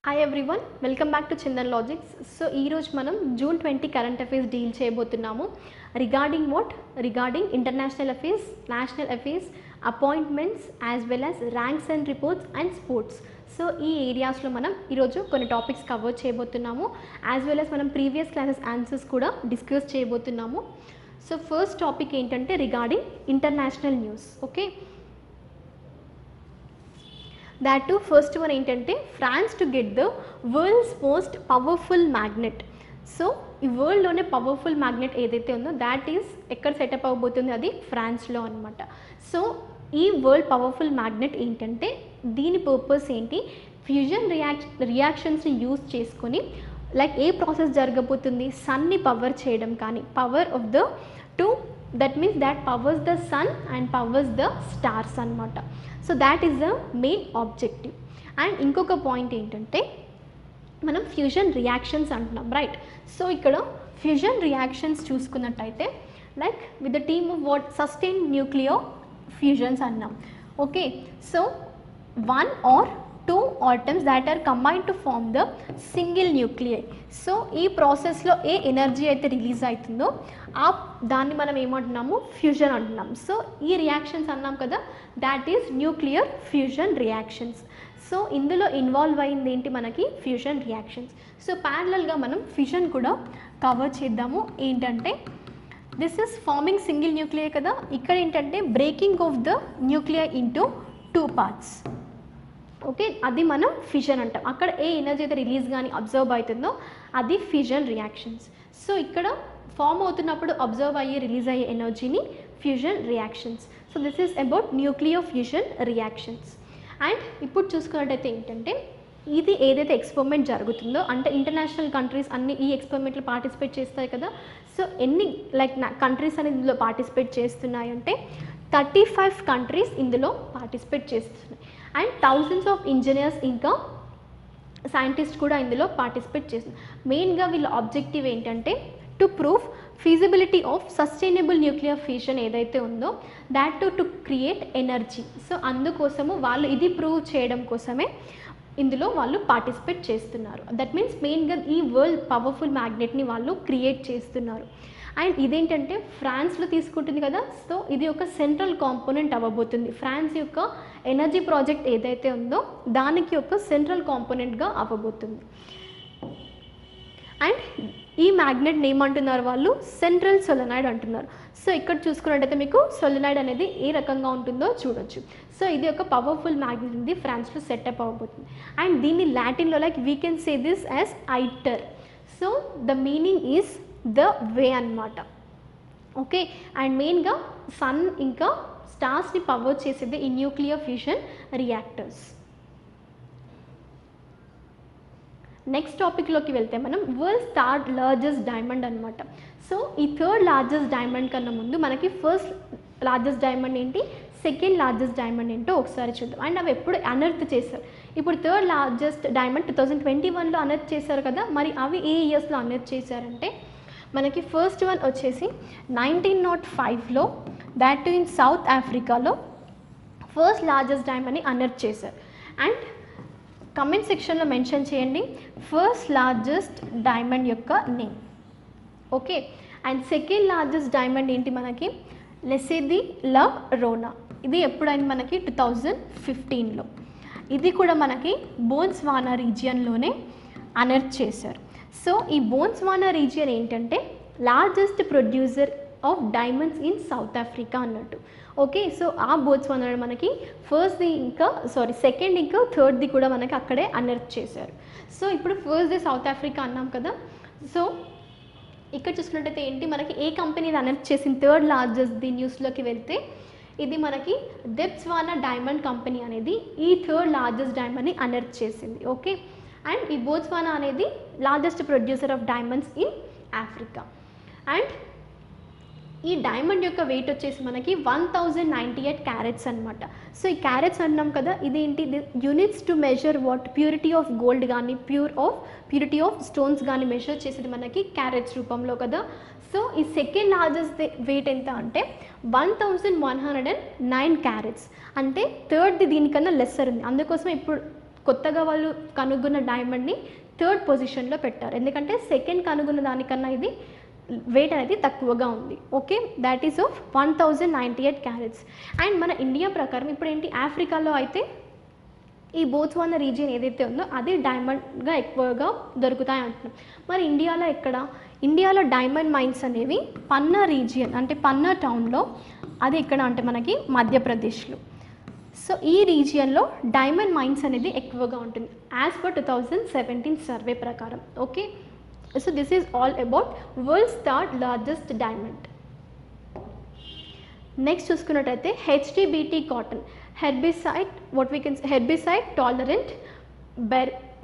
Hi everyone, welcome back to Chindan Logics. So ఈరోజు మనం June 20 current affairs deal చేయబోతున్నాము. Regarding international affairs, national affairs, appointments as well as ranks and reports and sports. So ఈ ఏరియాస్లో మనం ఈరోజు కొన్ని topics cover చేయబోతున్నాము. As well as మనం ప్రీవియస్ క్లాసెస్ ఆన్సర్స్ కూడా డిస్కస్ చేయబోతున్నాము. సో ఫస్ట్ టాపిక్ ఏంటంటే regarding international news. Okay, that too first one ఏంటంటే France to get the world's most powerful magnet. So ఈ వరల్డ్లోనే పవర్ఫుల్ మ్యాగ్నెట్ ఏదైతే ఉందో that is ఎక్కడ setup అవ్వబోతుంది, అది ఫ్రాన్స్లో అనమాట. సో ఈ వరల్డ్ పవర్ఫుల్ మ్యాగ్నెట్ ఏంటంటే దీని పర్పస్ ఏంటి, ఫ్యూజన్ రియాక్షన్స్ని యూజ్ చేసుకొని లైక్ ఏ ప్రాసెస్ జరగబోతుంది, సన్ని పవర్ చేయడం కానీ power of the two, that means that powers the sun and powers the stars అనమాట. So that is the main objective. And ఇంకొక పాయింట్ ఏంటంటే మనం ఫ్యూజన్ రియాక్షన్స్ అంటున్నాం, రైట్? సో ఇక్కడ ఫ్యూజన్ రియాక్షన్స్ చూసుకున్నట్టయితే like with the team of what sustain nuclear fusions అన్నాం. Okay, so one or two atoms that are combined to form the single nuclei. So ఈ ప్రాసెస్లో ఏ energy అయితే release అవుతుందో దాన్ని మనం ఏమంటున్నాము, ఫ్యూజన్ అంటున్నాం. సో ఈ రియాక్షన్స్ అన్నాం కదా, that is nuclear fusion reactions. So ఇందులో ఇన్వాల్వ్ అయింది ఏంటి మనకి, ఫ్యూజన్ రియాక్షన్స్. సో ప్యారలల్గా మనం ఫ్యూజన్ కూడా కవర్ చేద్దాము. ఏంటంటే this is farming single nuclei కదా, ఇక్కడ ఏంటంటే breaking of the nuclei into two parts. Okay, అది మనం ఫ్యూజన్ అంటాం. అక్కడ ఏ ఎనర్జీ అయితే రిలీజ్ కానీ అబ్జర్వ్ అవుతుందో అది ఫ్యూజన్ రియాక్షన్స్. సో ఇక్కడ ఫామ్ అవుతున్నప్పుడు అబ్జర్వ్ అయ్యి రిలీజ్ అయ్యే ఎనర్జీని fusion reactions. So this is about nuclear fusion reactions. And ఇప్పుడు చూసుకున్నట్టయితే ఏంటంటే ఇది ఏదైతే ఎక్స్పెరిమెంట్ జరుగుతుందో అంటే ఇంటర్నేషనల్ కంట్రీస్ అన్ని ఈ ఎక్స్పెరిమెంట్లో పార్టిసిపేట్ చేస్తాయి కదా. సో ఎన్ని లైక్ కంట్రీస్ అనేది ఇందులో పార్టిసిపేట్ చేస్తున్నాయంటే 35 కంట్రీస్ ఇందులో పార్టిసిపేట్ చేస్తున్నాయి. అండ్ థౌజండ్స్ ఆఫ్ ఇంజనీర్స్ ఇంకా సైంటిస్ట్ కూడా ఇందులో పార్టిసిపేట్ చేస్తున్నారు. మెయిన్గా వీళ్ళ ఆబ్జెక్టివ్ ఏంటంటే to prove feasibility of sustainable nuclear fusion ఏదైతే ఉందో that to create energy. So అందుకోసము వాళ్ళు ఇది ప్రూవ్ చేయడం కోసమే ఇందులో వాళ్ళు పార్టిసిపేట్ చేస్తున్నారు. దట్ మీన్స్ మెయిన్గా ఈ వరల్డ్ పవర్ఫుల్ మ్యాగ్నెట్ని వాళ్ళు క్రియేట్ చేస్తున్నారు. అండ్ ఇదేంటంటే ఫ్రాన్స్లో తీసుకుంటుంది కదా, సో ఇది ఒక సెంట్రల్ కాంపోనెంట్ అవ్వబోతుంది. ఫ్రాన్స్ యొక్క ఎనర్జీ ప్రాజెక్ట్ ఏదైతే ఉందో దానికి ఒక సెంట్రల్ కాంపోనెంట్గా అవ్వబోతుంది. అండ్ ఈ మ్యాగ్నెట్ని ఏమంటున్నారు వాళ్ళు, సెంట్రల్ సోలెనాయిడ్ అంటున్నారు. సో ఇక్కడ చూసుకున్నట్టయితే మీకు సోలెనాయిడ్ అనేది ఏ రకంగా ఉంటుందో చూడొచ్చు. సో ఇది ఒక పవర్ఫుల్ మ్యాగ్నెట్ ఉంది, ఫ్రాన్స్లో సెటప్ అవ్వబోతుంది. అండ్ దీన్ని లాటిన్లో like we can say this as iter. So the meaning is the way అన్నమాట. ఓకే, అండ్ మెయిన్గా సన్ ఇంకా స్టార్స్ని పవర్ చేసేది ఈ న్యూక్లియర్ ఫ్యూజన్ రియాక్టర్స్. నెక్స్ట్ టాపిక్లోకి వెళ్తే మనం వరల్డ్స్ థర్డ్ లార్జెస్ట్ డైమండ్ అనమాట. సో ఈ థర్డ్ లార్జెస్ట్ డైమండ్ కన్నా ముందు మనకి ఫస్ట్ లార్జెస్ట్ డైమండ్ ఏంటి, సెకండ్ లార్జెస్ట్ డైమండ్ ఏంటో ఒకసారి చూద్దాం. అండ్ అవి ఎప్పుడు అనర్త్ చేశారు. ఇప్పుడు థర్డ్ లార్జెస్ట్ డైమండ్ 2021లో అనర్త్ చేశారు కదా, మరి అవి ఏ ఇయర్స్లో అనర్త్ చేశారంటే మనకి ఫస్ట్ వన్ వచ్చేసి 1905లో, దాట్ ఇన్ సౌత్ ఆఫ్రికాలో ఫస్ట్ లార్జెస్ట్ డైమండ్ని అనర్త్ చేశారు. అండ్ కమెంట్ సెక్షన్లో మెన్షన్ చేయండి ఫస్ట్ లార్జెస్ట్ డైమండ్ యొక్క name. Okay, and second largest diamond ఏంటి మనకి, లెసెది లా రోనా. ఇది ఎప్పుడైంది మనకి 2015లో. ఇది కూడా మనకి బోట్స్వానా రీజియన్లోనే అనర్త్ చేశారు. సో ఈ బోట్స్వానా రీజియన్ ఏంటంటే largest producer of diamonds in south Africa అన్నట్టు. ఓకే, సో ఆ బోట్స్వానా మనకి సెకండ్ ఇంకా థర్డ్ది కూడా మనకి అక్కడే అనర్త్ చేశారు. సో ఇప్పుడు ఫస్ట్ది సౌత్ ఆఫ్రికా అన్నాం కదా. సో ఇక్కడ చూసుకున్నట్టయితే ఏంటి మనకి ఏ కంపెనీ అనర్త్ చేసింది థర్డ్ లార్జెస్ట్ది న్యూస్లోకి వెళ్తే ఇది మనకి బోట్స్వానా డైమండ్ కంపెనీ అనేది ఈ థర్డ్ లార్జెస్ట్ డైమండ్ని అనర్త్ చేసింది. ఓకే, అండ్ ఈ బోట్స్వానా అనేది largest producer of diamonds in Africa. And ఈ డైమండ్ యొక్క వెయిట్ వచ్చేసి మనకి 1098 క్యారెట్స్ అనమాట. సో ఈ క్యారెట్స్ అన్నాం కదా, ఇదేంటి units to measure what purity of gold కానీ ప్యూరిటీ ఆఫ్ స్టోన్స్ కానీ మెజర్ చేసేది మనకి క్యారెట్స్ రూపంలో కదా. సో ఈ సెకండ్ లార్జెస్ట్ వెయిట్ ఎంత అంటే 1109 క్యారెట్స్, అంటే థర్డ్ది దీనికన్నా లెస్సర్ ఉంది. అందుకోసం ఇప్పుడు కొత్తగా వాళ్ళు కనుగొన్న డైమండ్ని థర్డ్ పొజిషన్లో పెట్టారు, ఎందుకంటే సెకండ్ కనుగొన్న దానికన్నా ఇది వెయిట్ అనేది తక్కువగా ఉంది. Okay, that is of 1098 carats. And మన ఇండియా ప్రకారం ఇప్పుడు ఏంటి, ఆఫ్రికాలో అయితే ఈ బోత్స్వానా రీజియన్ ఏదైతే ఉందో అది డైమండ్గా ఎక్కువగా దొరుకుతాయి అంటున్నాం. మరి ఇండియాలో ఎక్కడ, ఇండియాలో డైమండ్ మైన్స్ అనేవి పన్నా రీజియన్ అంటే పన్నా టౌన్లో, అది ఎక్కడ అంటే మనకి మధ్యప్రదేశ్లో. సో ఈ రీజియన్లో డైమండ్ మైన్స్ అనేది ఎక్కువగా ఉంటుంది యాజ్ పర్ 2017 సర్వే ప్రకారం. Okay, so this is all about world's third largest diamond. Next చూసుకున్నట్టయితే HTBT cotton, herbicide what we can herbicide tolerant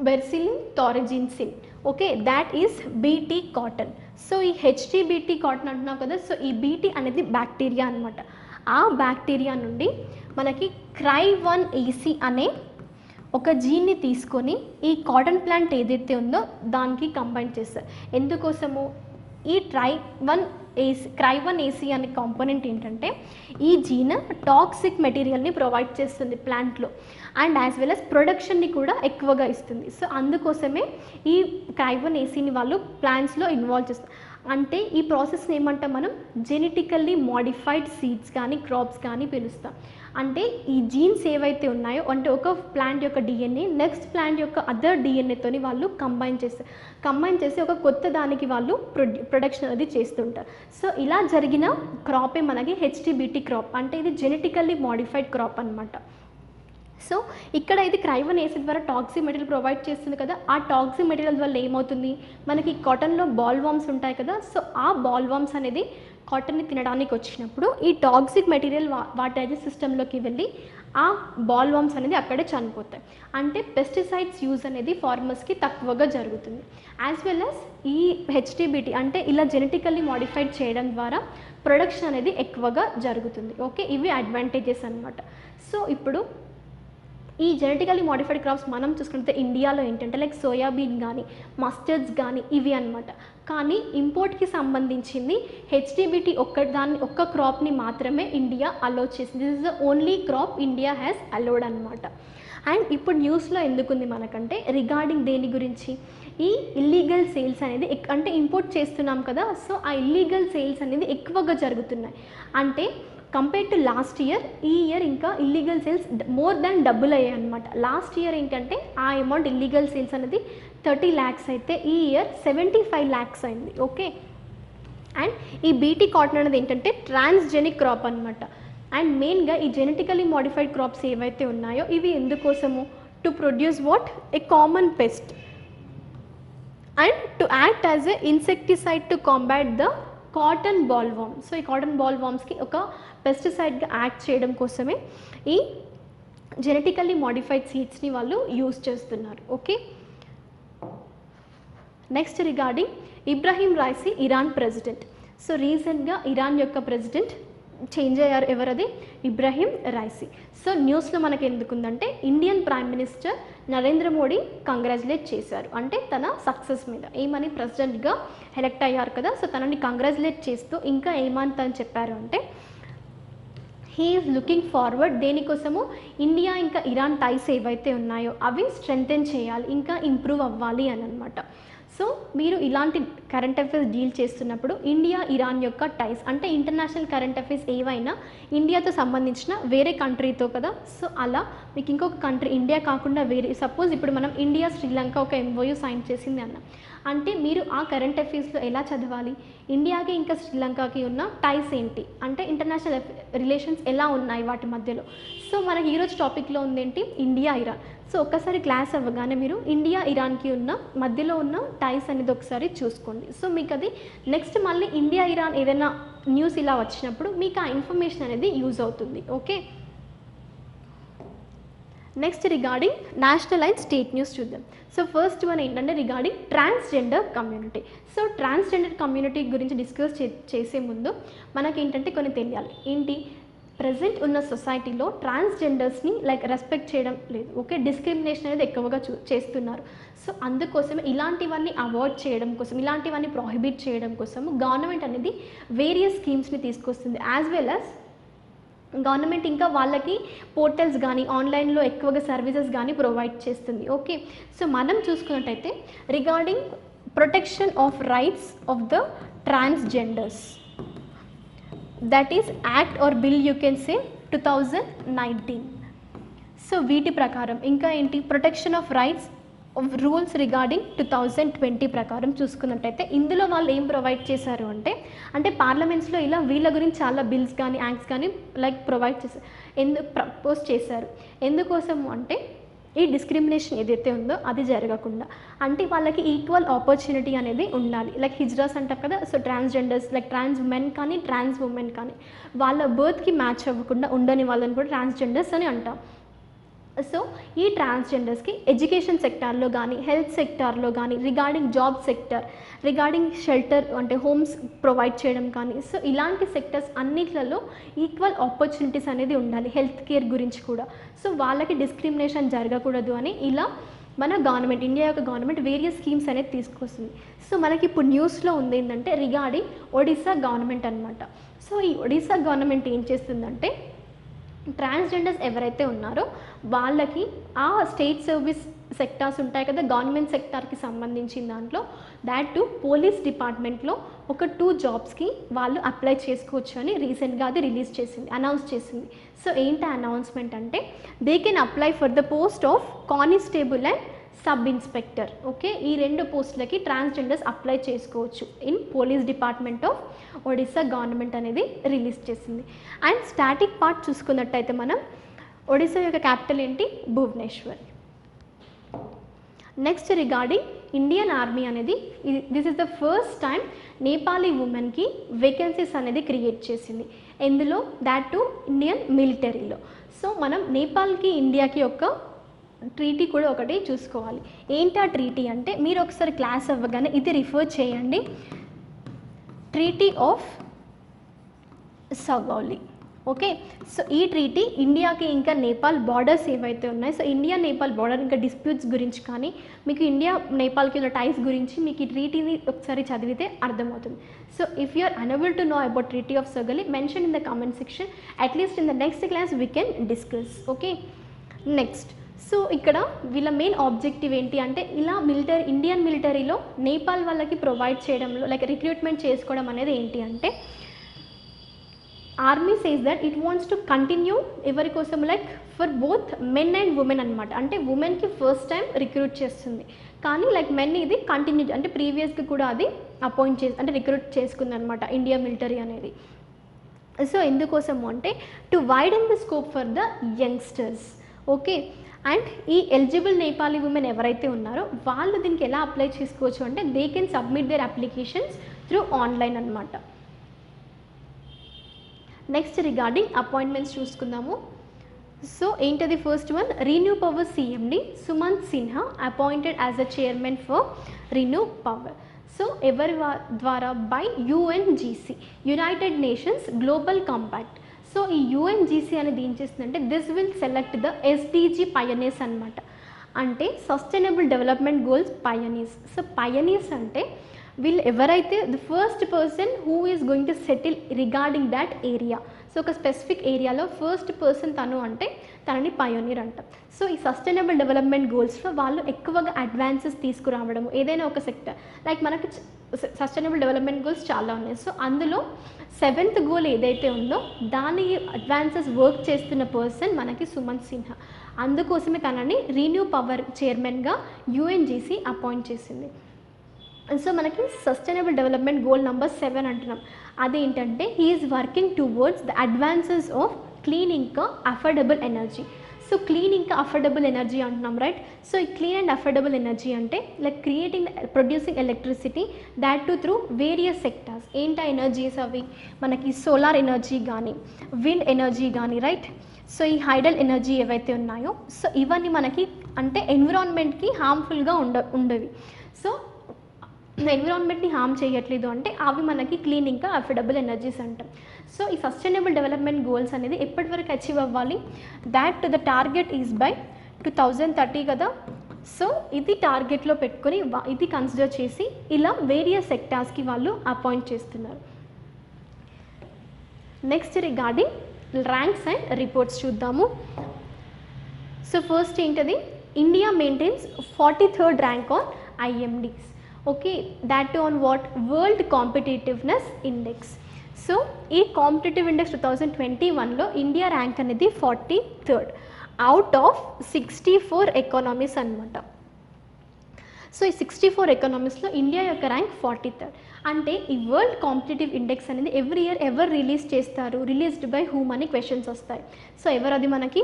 bacillus thuringiensis. Okay, that is BT cotton. So ఈ HTBT cotton అంటున్నాం కదా, so ఈ BT అనేది bacteria అనమాట. ఆ bacteria నుండి మనకి Cry1AC అనే ఒక జీన్ని తీసుకొని ఈ కాటన్ ప్లాంట్ ఏదైతే ఉందో దానికి కంబైన్ చేస్తారు. ఎందుకోసము, ఈ Cry1AC అనే కాంపోనెంట్ ఏంటంటే ఈ జీన్ టాక్సిక్ మెటీరియల్ని ప్రొవైడ్ చేస్తుంది ప్లాంట్లో, అండ్ యాజ్ వెల్ as ప్రొడక్షన్ని కూడా ఎక్కువగా ఇస్తుంది. సో అందుకోసమే ఈ Cry1ACని వాళ్ళు ప్లాంట్స్లో ఇన్వాల్వ్ చేస్తారు. అంటే ఈ ప్రాసెస్ని ఏమంటాం మనం, జెనెటికల్లీ మోడిఫైడ్ సీడ్స్ కానీ క్రాప్స్ కానీ పిలుస్తాం. అంటే ఈ జీన్స్ ఏవైతే ఉన్నాయో, అంటే ఒక ప్లాంట్ యొక్క డిఎన్ఏ నెక్స్ట్ ప్లాంట్ యొక్క అదర్ డిఎన్ఏతోని వాళ్ళు కంబైన్ చేసి ఒక కొత్త దానికి వాళ్ళు ప్రొడక్షన్ అది చేస్తుంటారు. సో ఇలా జరిగిన క్రాపే మనకి హెచ్డిబిటి క్రాప్, అంటే ఇది జెనెటికల్లీ మోడిఫైడ్ క్రాప్ అనమాట. సో ఇక్కడ ఇది Cry1AC ద్వారా టాక్సిక్ మెటీరియల్ ప్రొవైడ్ చేస్తుంది కదా, ఆ టాక్సిక్ మెటీరియల్ వల్ల ఏమవుతుంది, మనకి కాటన్లో బాల్ వామ్స్ ఉంటాయి కదా, సో ఆ బాల్ వామ్స్ అనేది కాటన్ని తినడానికి వచ్చినప్పుడు ఈ టాక్సిక్ మెటీరియల్ వాటి డైజెస్ట్ సిస్టంలోకి వెళ్ళి ఆ బాల్ వామ్స్ అనేది అక్కడే చనిపోతాయి. అంటే పెస్టిసైడ్స్ యూజ్ అనేది ఫార్మర్స్కి తక్కువగా జరుగుతుంది. యాజ్ వెల్ as ఈ హెచ్డిబిటి అంటే ఇలా జెనెటికల్లీ మోడిఫైడ్ చేయడం ద్వారా ప్రొడక్షన్ అనేది ఎక్కువగా జరుగుతుంది. ఓకే, ఇవి అడ్వాంటేజెస్ అనమాట. సో ఇప్పుడు ఈ జెనెటికల్లీ మోడిఫైడ్ క్రాప్స్ మనం చూసుకుంటే ఇండియాలో ఏంటంటే లైక్ సోయాబీన్ కానీ మస్టర్డ్స్ కానీ ఇవి అనమాట. కానీ ఇంపోర్ట్కి సంబంధించింది హెచ్డిబిటి ఒక్క క్రాప్ని మాత్రమే ఇండియా అలో చేసింది. This is the only crop India has allowed అనమాట. అండ్ ఇప్పుడు న్యూస్లో ఎందుకుంది మనకంటే రిగార్డింగ్ దేని గురించి, ఈ ఇల్లీగల్ సేల్స్ అనేది అంటే ఇంపోర్ట్ చేస్తున్నాం కదా, సో ఆ ఇల్లీగల్ సేల్స్ అనేది ఎక్కువగా జరుగుతున్నాయి. అంటే కంపేర్ టు లాస్ట్ ఇయర్, ఈ ఇయర్ ఇంకా illegal sales more than double అయ్యాయి అనమాట. లాస్ట్ ఇయర్ ఏంటంటే ఆ అమౌంట్ ఇల్లీగల్ సేల్స్ అనేది 30 lakhs అయితే ఈ ఇయర్ 75 lakhs అయింది. ఓకే, అండ్ ఈ బీటీ కాటన్ అనేది ఏంటంటే ట్రాన్స్జెనిక్ క్రాప్ అనమాట. అండ్ మెయిన్గా ఈ జెనెటికలీ మోడిఫైడ్ క్రాప్స్ ఏవైతే ఉన్నాయో ఇవి ఎందుకోసము, to produce what, a common pest and to act as a insecticide to combat the cotton boll worm. So ఈ కాటన్ బాల్ వామ్స్కి ఒక పెస్టిసైడ్గా యాక్ట్ చేయడం కోసమే ఈ జెనెటికల్లీ మోడిఫైడ్ సీడ్స్ని వాళ్ళు యూజ్ చేస్తున్నారు. Okay, next regarding Ebrahim Raisi, Iran president. So రీసెంట్గా ఇరాన్ యొక్క ప్రెసిడెంట్ చేంజ్ అయ్యారు, ఎవరది, ఇబ్రాహీం రైసీ. సో న్యూస్లో మనకి ఎందుకుందంటే Indian prime minister Narendra Modi congratulate చేశారు, అంటే తన సక్సెస్ మీద ఏమని, ప్రెసిడెంట్గా ఎలెక్ట్ అయ్యారు కదా, సో తనని కంగ్రాచులేట్ చేస్తూ ఇంకా ఏమని తను చెప్పారు అంటే హీ ఈజ్ లుకింగ్ ఫార్వర్డ్, దేనికోసము, ఇండియా ఇంకా ఇరాన్ టైస్ ఏవైతే ఉన్నాయో అవి స్ట్రెంథెన్ చేయాలి, ఇంకా ఇంప్రూవ్ అవ్వాలి అని అనమాట. సో మీరు ఇలాంటి కరెంట్ అఫైర్స్ డీల్ చేస్తున్నప్పుడు ఇండియా ఇరాన్ యొక్క టైస్ అంటే ఇంటర్నేషనల్ కరెంట్ అఫైర్స్ ఏవైనా ఇండియాతో సంబంధించిన వేరే కంట్రీతో కదా, సో అలా మీకు ఇంకొక కంట్రీ ఇండియా కాకుండా వేరే, సపోజ్ ఇప్పుడు మనం ఇండియా శ్రీలంక ఒక MOU సైన్ చేసింది అన్న అంటే మీరు ఆ కరెంట్ అఫైర్స్లో ఎలా చదవాలి, ఇండియాకి ఇంకా శ్రీలంకకి ఉన్న టైస్ ఏంటి, అంటే ఇంటర్నేషనల్ రిలేషన్స్ ఎలా ఉన్నాయి వాటి మధ్యలో. సో మనకి ఈరోజు టాపిక్లో ఉందేంటి, ఇండియా ఇరాన్. సో ఒక్కసారి క్లాస్ అవ్వగానే మీరు ఇండియా ఇరాన్కి ఉన్న మధ్యలో ఉన్న టైస్ అనేది ఒకసారి చూసుకోండి. సో మీకు అది నెక్స్ట్ మళ్ళీ ఇండియా ఇరాన్ ఏదైనా న్యూస్ ఇలా వచ్చినప్పుడు మీకు ఆ ఇన్ఫర్మేషన్ అనేది యూజ్ అవుతుంది. Okay, next regarding national and state news చూద్దాం. సో ఫస్ట్ వన్ ఏంటంటే regarding transgender community. So transgender community గురించి డిస్కస్ చేసే ముందు మనకేంటంటే కొన్ని తెలియాలి. ఏంటి, ప్రజెంట్ ఉన్న సొసైటీలో ట్రాన్స్జెండర్స్ని లైక్ రెస్పెక్ట్ చేయడం లేదు. ఓకే, డిస్క్రిమినేషన్ అనేది ఎక్కువగా చేస్తున్నారు. సో అందుకోసమే ఇలాంటివన్నీ అవాయిడ్ చేయడం కోసం, ఇలాంటివన్నీ ప్రొహిబిట్ చేయడం కోసం గవర్నమెంట్ అనేది వేరియస్ స్కీమ్స్ని తీసుకొస్తుంది. యాజ్ వెల్ యాజ్ గవర్నమెంట్ ఇంకా వాళ్ళకి పోర్టల్స్ కానీ ఆన్లైన్లో ఎక్కువగా సర్వీసెస్ కానీ ప్రొవైడ్ చేస్తుంది. ఓకే, సో మనం చూసుకున్నట్టయితే regarding protection of rights of the transgenders, that is act or bill you can say 2019. So వీటి ప్రకారం ఇంకా ఏంటి, protection of rights of rules regarding 2020 ప్రకారం చూసుకున్నట్టయితే ఇందులో వాళ్ళు ఏం ప్రొవైడ్ చేశారు అంటే పార్లమెంట్స్లో ఇలా వీళ్ళ గురించి చాలా బిల్స్ కానీ యాక్ట్స్ కానీ లైక్ ప్రొవైడ్ చేశారు. ప్రపోజ్ చేశారు ఎందుకోసము అంటే ఈ డిస్క్రిమినేషన్ ఏదైతే ఉందో అది జరగకుండా, అంటే వాళ్ళకి ఈక్వల్ ఆపర్చునిటీ అనేది ఉండాలి. లైక్ హిజ్రాస్ అంటారు కదా, so transgenders like trans men కానీ ట్రాన్స్ ఉమెన్ కానీ వాళ్ళ బర్త్కి మ్యాచ్ అవ్వకుండా ఉండని వాళ్ళని కూడా ట్రాన్స్జెండర్స్ అని అంటాం. సో ఈ ట్రాన్స్జెండర్స్కి ఎడ్యుకేషన్ సెక్టార్లో కానీ హెల్త్ సెక్టార్లో కానీ regarding job sector, regarding shelter అంటే హోమ్స్ ప్రొవైడ్ చేయడం కానీ, సో ఇలాంటి సెక్టర్స్ అన్నిట్లలో ఈక్వల్ ఆపర్చునిటీస్ అనేది ఉండాలి. హెల్త్ కేర్ గురించి కూడా, సో వాళ్ళకి డిస్క్రిమినేషన్ జరగకూడదు అని ఇలా మన గవర్నమెంట్, ఇండియా యొక్క గవర్నమెంట్ వేరియస్ స్కీమ్స్ అనేది తీసుకొస్తుంది. సో మనకి ఇప్పుడు న్యూస్లో ఉంది ఏంటంటే రిగార్డింగ్ ఒడిశా గవర్నమెంట్ అనమాట. సో ఈ ఒడిశా గవర్నమెంట్ ఏం చేస్తుందంటే ట్రాన్స్జెండర్స్ ఎవరైతే ఉన్నారో వాళ్ళకి ఆ స్టేట్ సర్వీస్ సెక్టార్స్ ఉంటాయి కదా, గవర్నమెంట్ సెక్టార్కి సంబంధించిన దాంట్లో దాట్ టు పోలీస్ డిపార్ట్మెంట్లో ఒక 2 జాబ్స్కి వాళ్ళు అప్లై చేసుకోవచ్చు అని రీసెంట్గా అది అనౌన్స్ చేసింది. సో ఏంటి అనౌన్స్మెంట్ అంటే they can apply for the post of constable and sub inspector. Okay, ఈ 2 పోస్టులకి ట్రాన్స్జెండర్స్ అప్లై చేసుకోవచ్చు in police department of Odisha government అనేది రిలీజ్ చేసింది. అండ్ స్టాటిక్ పార్ట్ చూసుకున్నట్టయితే మనం ఒడిశా యొక్క క్యాపిటల్ ఏంటి, Bhubaneswar. Next regarding Indian army అనేది this is the first time Nepali ఉమెన్కి వేకెన్సీస్ అనేది క్రియేట్ చేసింది. ఎందులో దాట్ టు ఇండియన్ మిలిటరీలో. సో మనం నేపాల్కి ఇండియాకి ఒక ట్రీటీ కూడా ఒకటి చూసుకోవాలి. ఏంటి ఆ ట్రీటీ అంటే మీరు ఒకసారి క్లాస్ అవ్వగానే ఇది రిఫర్ చేయండి, ట్రీటీ ఆఫ్ సగౌలి. ఓకే, సో ఈ ట్రీటీ ఇండియాకి ఇంకా నేపాల్ బార్డర్స్ ఏవైతే ఉన్నాయి, సో ఇండియా నేపాల్ బార్డర్ ఇంకా డిస్ప్యూట్స్ గురించి కానీ మీకు ఇండియా నేపాల్కి ఉన్న టైస్ గురించి మీకు ఈ ట్రీటీని ఒకసారి చదివితే అర్థమవుతుంది. So if you are unable to know about treaty of Sagali, mention in the comment section. At least in the next class we can discuss. Okay, next so ఇక్కడ వీళ్ళ మెయిన్ ఆబ్జెక్టివ్ ఏంటి అంటే ఇలా ఇండియన్ మిలిటరీలో నేపాల్ వాళ్ళకి provide చేయడంలో like recruitment చేసుకోవడం అనేది ఏంటి అంటే army says that it wants to continue ఎవరి కోసం like for both men and women అనమాట. అంటే ఉమెన్కి ఫస్ట్ టైం రిక్రూట్ చేస్తుంది కానీ లైక్ మెన్ ఇది కంటిన్యూ అంటే ప్రీవియస్గా కూడా అది అపాయింట్ అంటే రిక్రూట్ చేసుకుంది అనమాట ఇండియా మిలిటరీ అనేది. సో ఎందుకోసము అంటే to widen the scope for the youngsters. Okay, and ఈ ఎలిజిబుల్ నేపాలీ ఉమెన్ ఎవరైతే ఉన్నారో వాళ్ళు దీనికి ఎలా అప్లై చేసుకోవచ్చు అంటే they can submit their applications through online అనమాట. నెక్స్ట్ రిగార్డింగ్ అపాయింట్మెంట్స్ చూసుకుందాము. సో ఏంటది first one, ReNew Power CMD Sumant Sinha appointed as a chairman for ReNew Power. So ఎవరి ద్వారా by UNGC, United Nations Global Compact. So ఈ యుఎన్జిసి అనేది ఏం చేస్తుందంటే this will select the SDG pioneers అనమాట. అంటే sustainable development goals pioneers. So pioneers అంటే వీళ్ళు ఎవరైతే the first person who is going to settle regarding that area. So ఒక స్పెసిఫిక్ ఏరియాలో ఫస్ట్ పర్సన్ తను అంటే తనని పయోనీర్ అంటాం. సో ఈ సస్టైనబుల్ డెవలప్మెంట్ గోల్స్లో వాళ్ళు ఎక్కువగా అడ్వాన్సెస్ తీసుకురావడము ఏదైనా ఒక సెక్టర్ లైక్ మనకి సస్టైనబుల్ డెవలప్మెంట్ గోల్స్ చాలా ఉన్నాయి. సో అందులో 7th గోల్ ఏదైతే ఉందో దాని అడ్వాన్సెస్ వర్క్ చేస్తున్న పర్సన్ మనకి సుమంత్ సిన్హా. అందుకోసమే తనని రీన్యూ పవర్ చైర్మన్గా యుఎన్జిసి అపాయింట్ చేసింది. సో మనకి సస్టైనబుల్ డెవలప్మెంట్ గోల్ నెంబర్ 7 అంటున్నాం. అదేంటంటే he is working towards the advances of clean ఇంకా అఫోర్డబుల్ ఎనర్జీ. సో క్లీన్ ఇంకా అఫోర్డబుల్ ఎనర్జీ అంటున్నాం రైట్. సో ఈ క్లీన్ అండ్ అఫోర్డబుల్ ఎనర్జీ అంటే like creating producing electricity that too through various sectors. ఏంటా energies అవి మనకి సోలార్ ఎనర్జీ కానీ wind energy కానీ రైట్. సో ఈ హైడల్ ఎనర్జీ ఏవైతే ఉన్నాయో సో ఇవన్నీ మనకి అంటే ఎన్విరాన్మెంట్కి హార్మ్ఫుల్గా ఉండవి. సో ఎన్విరాన్మెంట్ని హార్మ్ చేయట్లేదు అంటే అవి మనకి క్లీన్ ఇంకా అఫోర్డబుల్ ఎనర్జీస్ అంటాం. సో ఈ సస్టైనబుల్ డెవలప్మెంట్ గోల్స్ అనేది ఎప్పటి వరకు అచీవ్ అవ్వాలి, that the target is by 2030 కదా. సో ఇది టార్గెట్లో పెట్టుకొని ఇది కన్సిడర్ చేసి ఇలా వేరియస్ సెక్టార్స్కి వాళ్ళు అపాయింట్ చేస్తున్నారు. Next regarding ranks and reports చూద్దాము. సో ఫస్ట్ ఏంటది, India maintains 43rd rank on IMDs. Okay, that on what, world competitiveness index. So ఈ కాంపిటేటివ్ ఇండెక్స్ 2021లో ఇండియా ర్యాంక్ అనేది 43rd అవుట్ ఆఫ్ 64 ఎకానమీస్ అనమాట. So ఈ 64 ఎకానమీస్లో India యొక్క rank 43rd. అంటే ఈ world competitive index అనేది every year ఎవరు release చేస్తారు, రిలీజ్డ్ బై హూమ్ అని క్వశ్చన్స్ వస్తాయి. సో ఎవరు అది మనకి,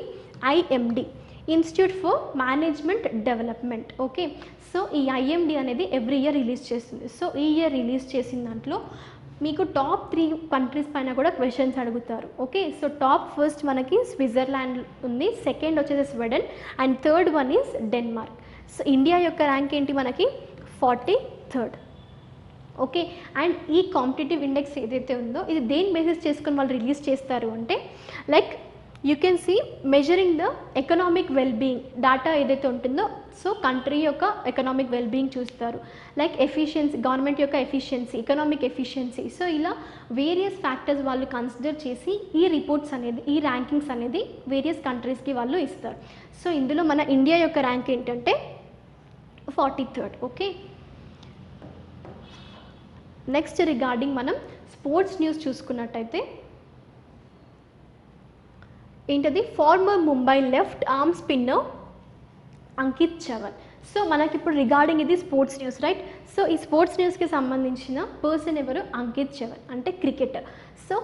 IMD, institute for management development. Okay, so ఈ IMD అనేది ఎవ్రీ ఇయర్ రిలీజ్ చేస్తుంది. సో ఈ ఇయర్ రిలీజ్ చేసిన దాంట్లో మీకు టాప్ 3 కంట్రీస్ పైన కూడా క్వశ్చన్స్ అడుగుతారు. ఓకే, సో టాప్ ఫస్ట్ మనకి స్విట్జర్లాండ్ ఉంది, సెకండ్ వచ్చేసి Sweden and third one is Denmark. So India యొక్క ర్యాంక్ ఏంటి మనకి 43rd. ఓకే, అండ్ ఈ కాంపిటేటివ్ ఇండెక్స్ ఏదైతే ఉందో ఇది దేని బేసిస్ చేసుకొని వాళ్ళు రిలీజ్ చేస్తారు అంటే, like you can see measuring the economic wellbeing data ఏదైతే ఉంటుందో, సో కంట్రీ యొక్క ఎకనామిక్ వెల్బీయింగ్ చూస్తారు, లైక్ ఎఫిషియన్సీ, గవర్నమెంట్ యొక్క ఎఫిషియన్సీ, ఎకనామిక్ ఎఫిషియన్సీ. సో ఇలా వేరియస్ ఫ్యాక్టర్స్ వాళ్ళు కన్సిడర్ చేసి ఈ రిపోర్ట్స్ అనేది, ఈ ర్యాంకింగ్స్ అనేది వేరియస్ కంట్రీస్కి వాళ్ళు ఇస్తారు. సో ఇందులో మన ఇండియా యొక్క ర్యాంక్ ఏంటంటే 43rd. ఓకే, నెక్స్ట్ రిగార్డింగ్ మనం స్పోర్ట్స్ న్యూస్ చూసుకున్నట్టయితే ఏంటది, former Mumbai left arm spinner Ankit Chavan. So మనకి ఇప్పుడు రిగార్డింగ్ ఇది స్పోర్ట్స్ న్యూస్, రైట్? సో ఈ స్పోర్ట్స్ న్యూస్కి సంబంధించిన పర్సన్ ఎవరు, అంకిత్ చవన్, అంటే క్రికెటర్. సో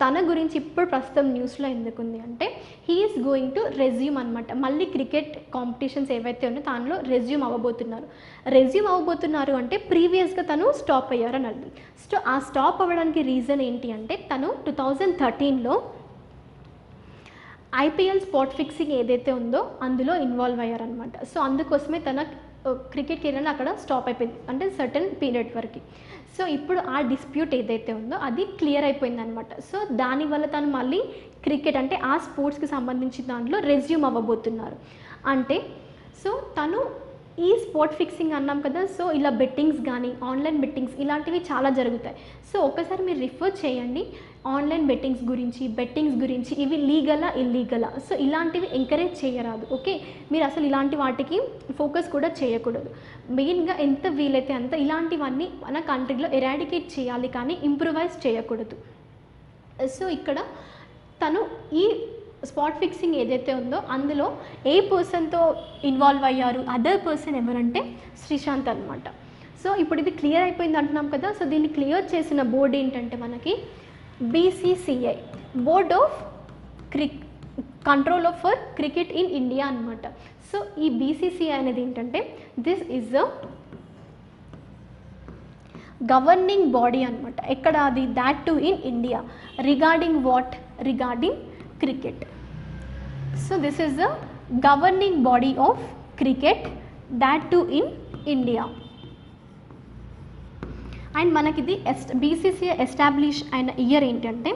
తన గురించి ఇప్పుడు ప్రస్తుతం న్యూస్లో ఎందుకుంది అంటే, హీఈస్ గోయింగ్ టు రెజ్యూమ్ అనమాట. మళ్ళీ క్రికెట్ కాంపిటీషన్స్ ఏవైతే ఉన్నాయో దానిలో రెజ్యూమ్ అవ్వబోతున్నారు అంటే ప్రీవియస్గా తను స్టాప్ అయ్యారని అర్థం. సో ఆ స్టాప్ అవ్వడానికి రీజన్ ఏంటి అంటే, తను 2013లో IPL స్పాట్ ఫిక్సింగ్ ఏదైతే ఉందో అందులో ఇన్వాల్వ్ అయ్యారనమాట. సో అందుకోసమే తన క్రికెట్ కెరీర్ అక్కడ స్టాప్ అయిపోయింది, అంటే సర్టన్ పీరియడ్ వరకు. సో ఇప్పుడు ఆ డిస్ప్యూట్ ఏదైతే ఉందో అది క్లియర్ అయిపోయింది అనమాట. సో దానివల్ల తను మళ్ళీ క్రికెట్ అంటే ఆ స్పోర్ట్స్కి సంబంధించిన దాంట్లో రెజ్యూమ్ అవ్వబోతున్నారు. అంటే సో తను ఈ స్పాట్ ఫిక్సింగ్ అన్నాం కదా, సో ఇలా బెట్టింగ్స్ కానీ ఆన్లైన్ బెట్టింగ్స్ ఇలాంటివి చాలా జరుగుతాయి. సో ఒకసారి మీరు రిఫర్ చేయండి ఆన్లైన్ బెట్టింగ్స్ గురించి, ఇవి లీగలా ఇల్లీగలా, సో ఇలాంటివి ఎంకరేజ్ చేయరాదు. ఓకే, మీరు అసలు ఇలాంటి వాటికి ఫోకస్ కూడా చేయకూడదు. మెయిన్గా ఎంత వీలైతే అంత ఇలాంటివన్నీ మన కంట్రీలో ఎరాడికేట్ చేయాలి కానీ ఇంప్రూవైజ్ చేయకూడదు. సో ఇక్కడ తను ఈ స్పాట్ ఫిక్సింగ్ ఏదైతే ఉందో అందులో ఏ పర్సన్తో ఇన్వాల్వ్ అయ్యారు, అదర్ పర్సన్ ఎవరంటే శ్రీశాంత్ అనమాట. సో ఇప్పుడు ఇది క్లియర్ అయిపోయింది అంటున్నాం కదా. సో దీన్ని క్లియర్ చేసిన బోర్డు ఏంటంటే మనకి BCCI, board of control for cricket in India అనమాట. సో ఈ BCCI అనేది ఏంటంటే, this is a governing body అనమాట. ఎక్కడ అది, that to in India, regarding what, regarding cricket. So this is the governing body of cricket, that to in India. And మనకి ఇది BCCI establish అయిన ఇయర్ ఏంటంటే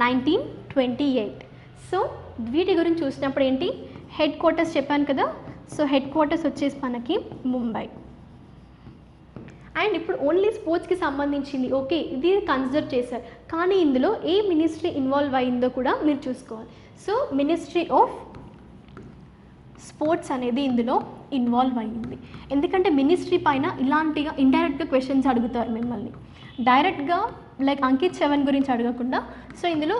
1928. సో వీటి గురించి చూసినప్పుడు ఏంటి, హెడ్ క్వార్టర్స్ చెప్పాను కదా. సో హెడ్ క్వార్టర్స్ వచ్చేసి మనకి ముంబై. అండ్ ఇప్పుడు ఓన్లీ స్పోర్ట్స్కి సంబంధించింది, ఓకే, ఇది కన్సిడర్ చేశారు, కానీ ఇందులో ఏ మినిస్ట్రీ ఇన్వాల్వ్ అయిందో కూడా మీరు చూసుకోవాలి. సో మినిస్ట్రీ ఆఫ్ స్పోర్ట్స్ అనేది ఇందులో ఇన్వాల్వ్ అయ్యింది. ఎందుకంటే మినిస్ట్రీ పైన ఇలాంటిగా ఇండైరెక్ట్గా క్వశ్చన్స్ అడుగుతారు మిమ్మల్ని, డైరెక్ట్గా లైక్ అంకిత్ చవన్ గురించి అడగకుండా. సో ఇందులో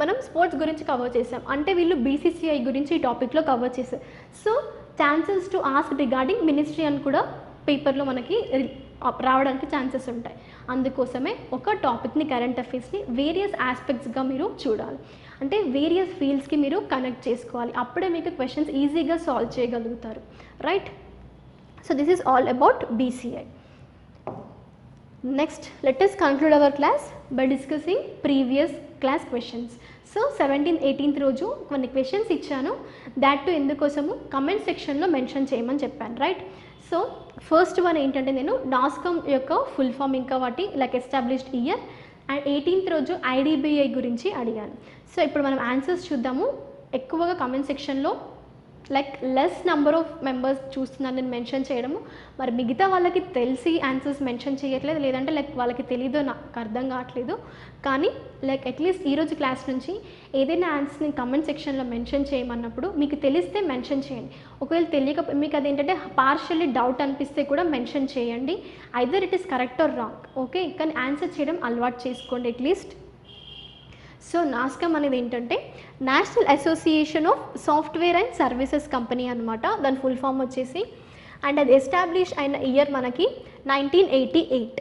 మనం స్పోర్ట్స్ గురించి కవర్ చేసాం, అంటే వీళ్ళు BCCI గురించి ఈ టాపిక్లో కవర్ చేశారు. So chances to ask regarding ministry అని కూడా పేపర్లో మనకి రావడానికి ఛాన్సెస్ ఉంటాయి. అందుకోసమే ఒక టాపిక్ని, కరెంట్ అఫైర్స్ని వేరియస్ ఆస్పెక్ట్స్గా మీరు చూడాలి, అంటే వేరియస్ ఫీల్డ్స్కి మీరు కనెక్ట్ చేసుకోవాలి. అప్పుడే మీకు క్వశ్చన్స్ ఈజీగా సాల్వ్ చేయగలుగుతారు, right? So this is all about BCI. Next let us conclude our class by discussing previous class questions. So 17th 18th రోజు కొన్ని క్వశ్చన్స్ ఇచ్చాను, దాట్ టు ఎందుకోసము కమెంట్ సెక్షన్లో మెన్షన్ చేయమని చెప్పాను, రైట్? సో ఫస్ట్ వన్ ఏంటంటే, నేను నాస్కామ్ యొక్క ఫుల్ ఫామ్ ఇంకా వాటి like established year, and 18th రోజు IDBI గురించి అడిగాను. సో ఇప్పుడు మనం ఆన్సర్స్ చూద్దాము. ఎక్కువగా కమెంట్ సెక్షన్లో like less number of members చూస్తున్నాను నేను మెన్షన్ చేయడము, మరి మిగతా వాళ్ళకి తెలిసి ఆన్సర్స్ మెన్షన్ చేయట్లేదు, లేదంటే లైక్ వాళ్ళకి తెలీదో నాకు అర్థం కావట్లేదు. కానీ లైక్ అట్లీస్ట్ ఈరోజు క్లాస్ నుంచి ఏదైనా ఆన్సర్ని కమెంట్ సెక్షన్లో మెన్షన్ చేయమన్నప్పుడు మీకు తెలిస్తే మెన్షన్ చేయండి. ఒకవేళ తెలియక మీకు అదేంటంటే పార్షియల్లీ డౌట్ అనిపిస్తే కూడా మెన్షన్ చేయండి. Either it is correct or wrong, okay. కానీ ఆన్సర్ చేయడం అలవాటు చేసుకోండి అట్లీస్ట్. సో నాస్కామ్ అనేది ఏంటంటే national association of software and services company అనమాట, దాని ఫుల్ ఫామ్ వచ్చేసి. అండ్ అది ఎస్టాబ్లిష్ అయిన ఇయర్ మనకి 1988.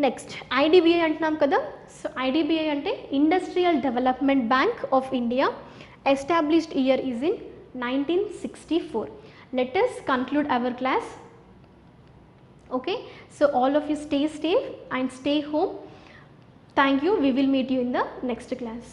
నెక్స్ట్ ఐడిబిఐ అంటున్నాం కదా. సో ఐడిబిఐ అంటే industrial development bank of India. Established year is in 1964. Let us conclude our class. Okay, so all of you stay safe and stay home. Thank you. We will meet you in the next class.